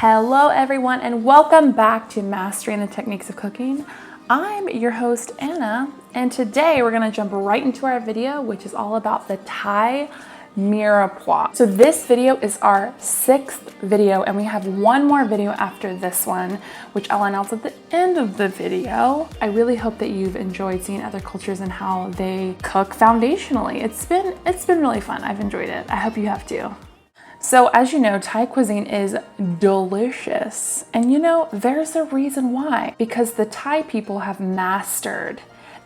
Hello everyone and welcome back to Mastering the Techniques of Cooking. I'm your host Anna, and today we're going to jump right into our video, which is all about the Thai Mirepoix. So this video is our 6th video, and we have one more video after this one, which I'll announce at the end of the video. I really hope that you've enjoyed seeing other cultures and how they cook foundationally. It's been really fun. I've enjoyed it. I hope you have too. So as you know, Thai cuisine is delicious. And you know, there's a reason why. Because the Thai people have mastered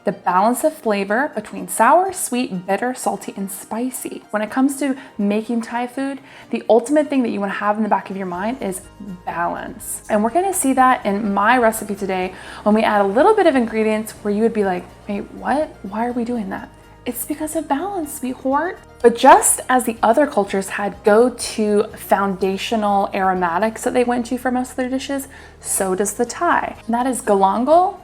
the balance of flavor between sour, sweet, bitter, salty, and spicy. When it comes to making Thai food, the ultimate thing that you want to have in the back of your mind is balance. And we're going to see that in my recipe today when we add a little bit of ingredients where you would be like, wait, what? Why are we doing that? It's because of balance, sweetheart. But just as the other cultures had go-to foundational aromatics that they went to for most of their dishes, so does the Thai. And that is galangal,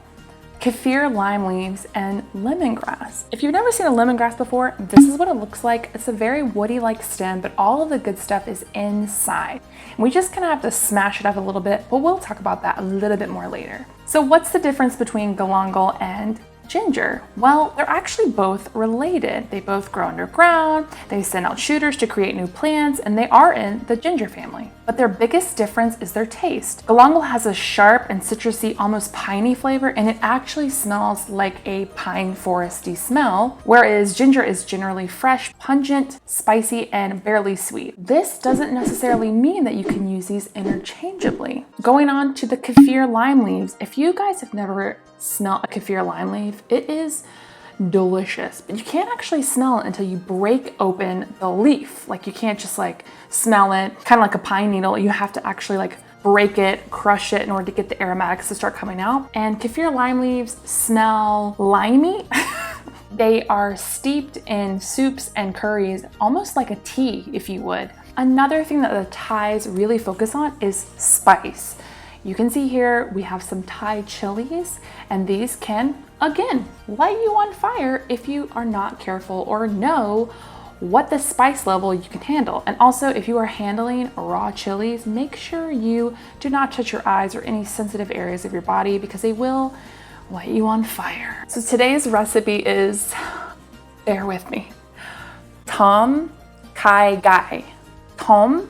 kaffir lime leaves, and lemongrass. If you've never seen a lemongrass before, this is what it looks like. It's a very woody-like stem, but all of the good stuff is inside. And we just kind of have to smash it up a little bit, but we'll talk about that a little bit more later. So what's the difference between galangal and ginger? Well, they're actually both related. They both grow underground, they send out shooters to create new plants, and they are in the ginger family. But their biggest difference is their taste. Galangal has a sharp and citrusy, almost piney flavor, and it actually smells like a pine foresty smell, whereas ginger is generally fresh, pungent, spicy, and barely sweet. This doesn't necessarily mean that you can use these interchangeably. Going on to the kaffir lime leaves. If you guys have never smelled a kaffir lime leaf, it is delicious, but you can't actually smell it until you break open the leaf. Like, you can't just like smell it kind of like a pine needle. You have to actually like break it, crush it in order to get the aromatics to start coming out. And kaffir lime leaves smell limey. They are steeped in soups and curries, almost like a tea, if you would. Another thing that the Thais really focus on is spice. You can see here we have some Thai chilies, and these can, again, light you on fire if you are not careful or know what the spice level you can handle. And also, if you are handling raw chilies, make sure you do not touch your eyes or any sensitive areas of your body because they will light you on fire. So today's recipe is, bear with me, Tom Kha Gai. Tom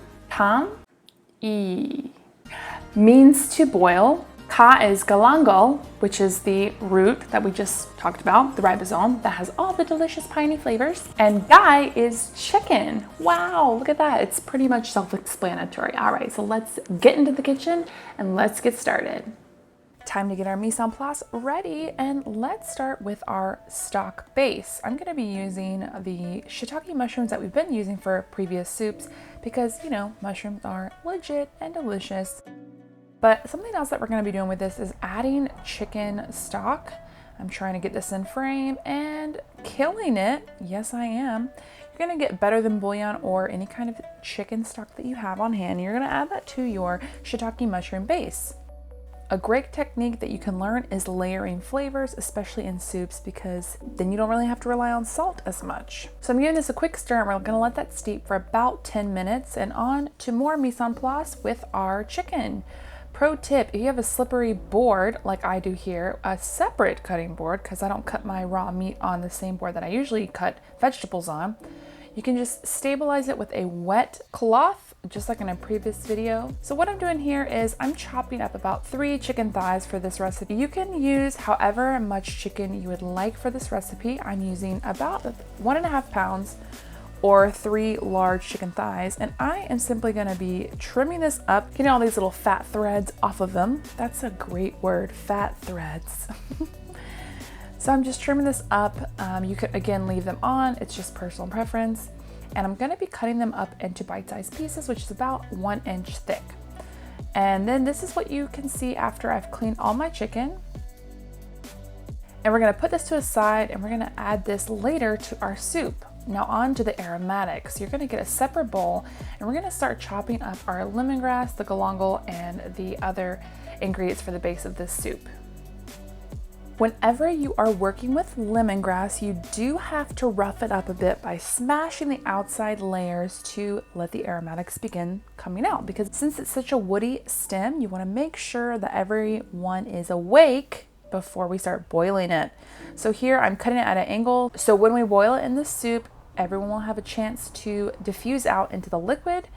means to boil. Kha is galangal, which is the root that we just talked about, the ribosome that has all the delicious piney flavors. And Gai is chicken. Wow, look at that. It's pretty much self-explanatory. All right, so let's get into the kitchen and let's get started. Time to get our mise en place ready, and let's start with our stock base. I'm going to be using the shiitake mushrooms that we've been using for previous soups because, you know, mushrooms are legit and delicious. But something else that we're going to be doing with this is adding chicken stock. I'm trying to get this in frame and killing it. Yes, I am. You're going to get better than bouillon or any kind of chicken stock that you have on hand. You're going to add that to your shiitake mushroom base. A great technique that you can learn is layering flavors, especially in soups, because then you don't really have to rely on salt as much. So I'm giving this a quick stir, and we're gonna let that steep for about 10 minutes, and on to more mise en place with our chicken. Pro tip, if you have a slippery board like I do here, a separate cutting board, because I don't cut my raw meat on the same board that I usually cut vegetables on, you can just stabilize it with a wet cloth, just like in a previous video. So what I'm doing here is I'm chopping up about 3 chicken thighs for this recipe. You can use however much chicken you would like for this recipe. I'm using about 1.5 pounds or 3 large chicken thighs, and I am simply going to be trimming this up, getting all these little fat threads off of them. That's a great word, fat threads. So I'm just trimming this up. You could again leave them on, it's just personal preference. And I'm gonna be cutting them up into bite-sized pieces, which is about 1 inch thick. And then this is what you can see after I've cleaned all my chicken. And we're gonna put this to a side, and we're gonna add this later to our soup. Now on to the aromatics. You're gonna get a separate bowl, and we're gonna start chopping up our lemongrass, the galangal, and the other ingredients for the base of this soup. Whenever you are working with lemongrass, you do have to rough it up a bit by smashing the outside layers to let the aromatics begin coming out. Because since it's such a woody stem, you want to make sure that everyone is awake before we start boiling it. So here I'm cutting it at an angle. So when we boil it in the soup, everyone will have a chance to diffuse out into the liquid.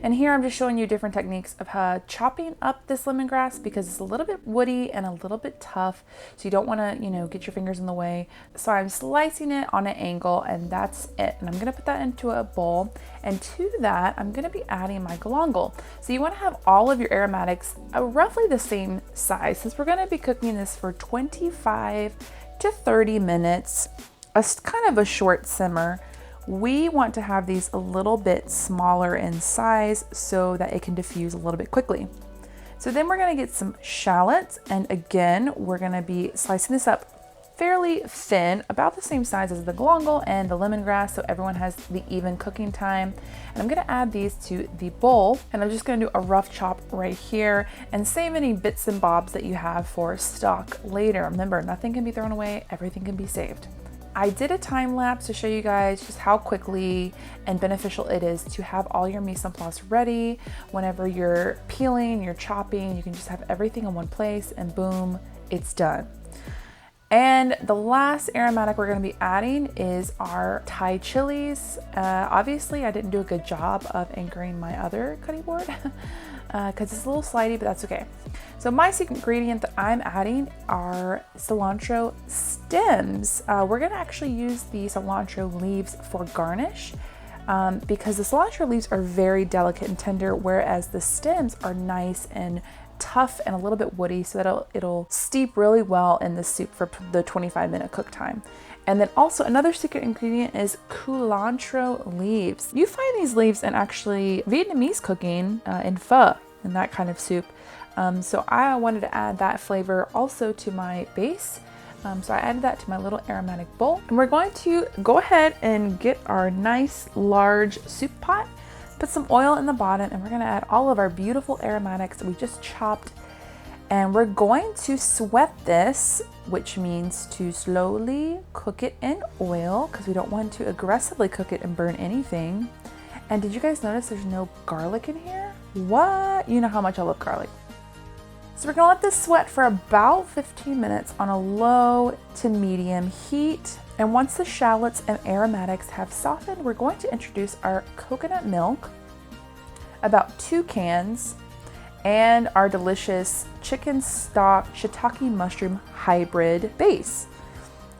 And here I'm just showing you different techniques of chopping up this lemongrass because it's a little bit woody and a little bit tough. So you don't want to, get your fingers in the way. So I'm slicing it on an angle and that's it. And I'm going to put that into a bowl. And to that, I'm going to be adding my galangal. So you want to have all of your aromatics roughly the same size since we're going to be cooking this for 25 to 30 minutes, kind of a short simmer. We want to have these a little bit smaller in size so that it can diffuse a little bit quickly. So then we're going to get some shallots, and again we're going to be slicing this up fairly thin, about the same size as the galangal and the lemongrass, so everyone has the even cooking time. And I'm going to add these to the bowl, and I'm just going to do a rough chop right here and save any bits and bobs that you have for stock later. Remember, nothing can be thrown away, everything can be saved. I did a time lapse to show you guys just how quickly and beneficial it is to have all your mise en place ready. Whenever you're peeling, you're chopping, you can just have everything in one place and boom, it's done. And the last aromatic we're going to be adding is our Thai chilies. Obviously, I didn't do a good job of anchoring my other cutting board because it's a little slidey, but that's okay. So my secret ingredient that I'm adding are cilantro stems. We're going to actually use the cilantro leaves for garnish because the cilantro leaves are very delicate and tender, whereas the stems are nice and tough and a little bit woody, so that it'll steep really well in the soup for the 25-minute cook time. And then also another secret ingredient is cilantro leaves. You find these leaves in actually Vietnamese cooking, in pho and that kind of soup. So I wanted to add that flavor also to my base. So I added that to my little aromatic bowl. And we're going to go ahead and get our nice large soup pot. Put some oil in the bottom, and we're going to add all of our beautiful aromatics that we just chopped, and we're going to sweat this, which means to slowly cook it in oil because we don't want to aggressively cook it and burn anything. And did you guys notice there's no garlic in here? What? You know how much I love garlic. So we're going to let this sweat for about 15 minutes on a low to medium heat. And once the shallots and aromatics have softened, we're going to introduce our coconut milk, about 2 cans, and our delicious chicken stock shiitake mushroom hybrid base.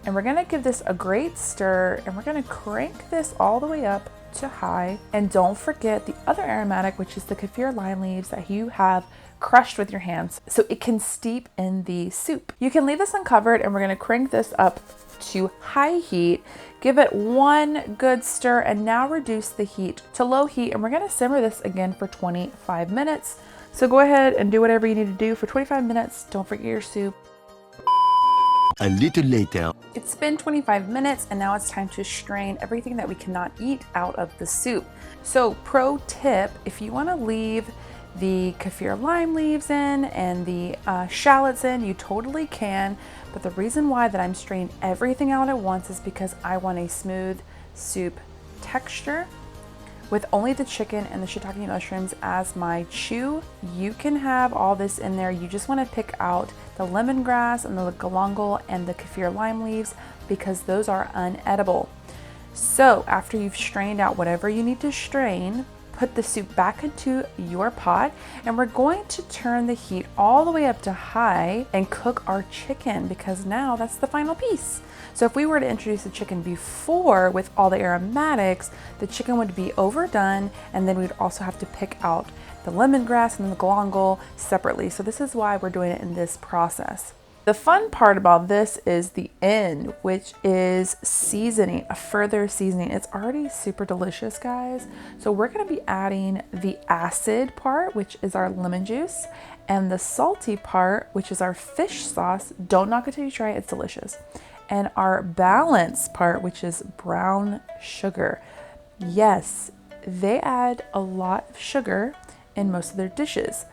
And we're going to give this a great stir, and we're going to crank this all the way up to high. And don't forget the other aromatic, which is the kaffir lime leaves that you have crushed with your hands so it can steep in the soup. You can leave this uncovered, and we're going to crank this up to high heat, give it one good stir, and now reduce the heat to low heat, and we're going to simmer this again for 25 minutes. So go ahead and do whatever you need to do for 25 minutes. Don't forget your soup. A little later. It's been 25 minutes, and now it's time to strain everything that we cannot eat out of the soup. So pro tip, if you want to leave the kaffir lime leaves in and the shallots in, you totally can. But the reason why that I'm straining everything out at once is because I want a smooth soup texture with only the chicken and the shiitake mushrooms as my chew. You can have all this in there. You just want to pick out the lemongrass and the galangal and the kaffir lime leaves because those are unedible. So after you've strained out whatever you need to strain, put the soup back into your pot, and we're going to turn the heat all the way up to high and cook our chicken because now that's the final piece. So if we were to introduce the chicken before with all the aromatics, the chicken would be overdone, and then we'd also have to pick out the lemongrass and the galangal separately. So this is why we're doing it in this process. The fun part about this is the end, which is seasoning, a further seasoning. It's already super delicious, guys. So we're gonna be adding the acid part, which is our lemon juice, and the salty part, which is our fish sauce. Don't knock it till you try it, it's delicious. And our balance part, which is brown sugar. Yes, they add a lot of sugar in most of their dishes.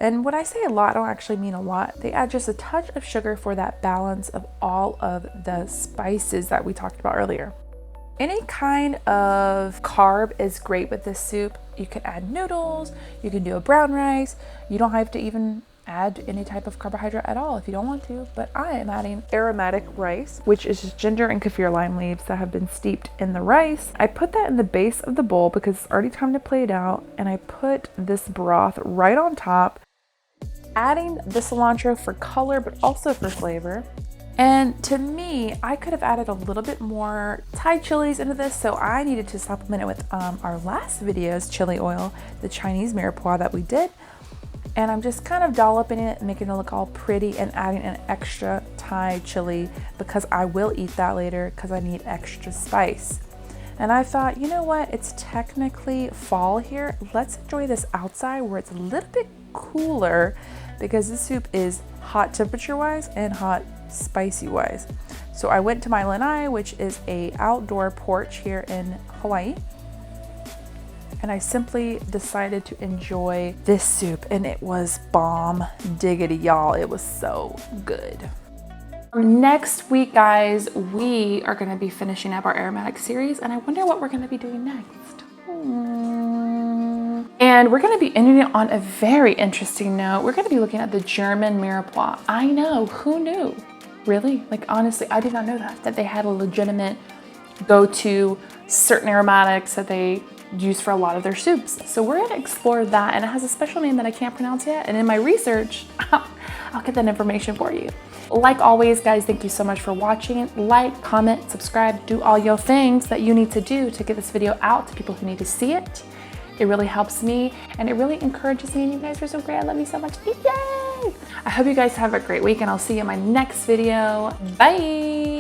And when I say a lot, I don't actually mean a lot. They add just a touch of sugar for that balance of all of the spices that we talked about earlier. Any kind of carb is great with this soup. You can add noodles, you can do a brown rice. You don't have to even add any type of carbohydrate at all if you don't want to, but I am adding aromatic rice, which is just ginger and kaffir lime leaves that have been steeped in the rice. I put that in the base of the bowl because it's already time to plate out, and I put this broth right on top, adding the cilantro for color but also for flavor. And to me, I could have added a little bit more Thai chilies into this, so I needed to supplement it with our last video's chili oil, the Chinese Mirepoix that we did. And I'm just kind of dolloping it, making it look all pretty, and adding an extra Thai chili because I will eat that later because I need extra spice. And I thought, you know what, it's technically fall here. Let's enjoy this outside where it's a little bit cooler because this soup is hot temperature wise and hot spicy wise. So I went to my lanai, which is a outdoor porch here in Hawaii, and I simply decided to enjoy this soup, and it was bomb diggity, y'all. It was so good. Next week, guys, we are going to be finishing up our aromatic series, and I wonder what we're going to be doing next. And we're going to be ending it on a very interesting note. We're going to be looking at the German Mirepoix. I know, who knew? Really? Like, honestly, I did not know that they had a legitimate go-to certain aromatics that they use for a lot of their soups. So we're gonna explore that, and it has a special name that I can't pronounce yet. And in my research, I'll get that information for you. Like always, guys, thank you so much for watching. Like, comment, subscribe, do all your things that you need to do to get this video out to people who need to see it. It really helps me, and it really encourages me, and you guys are so great. I love you so much. Yay! I hope you guys have a great week, and I'll see you in my next video. Bye!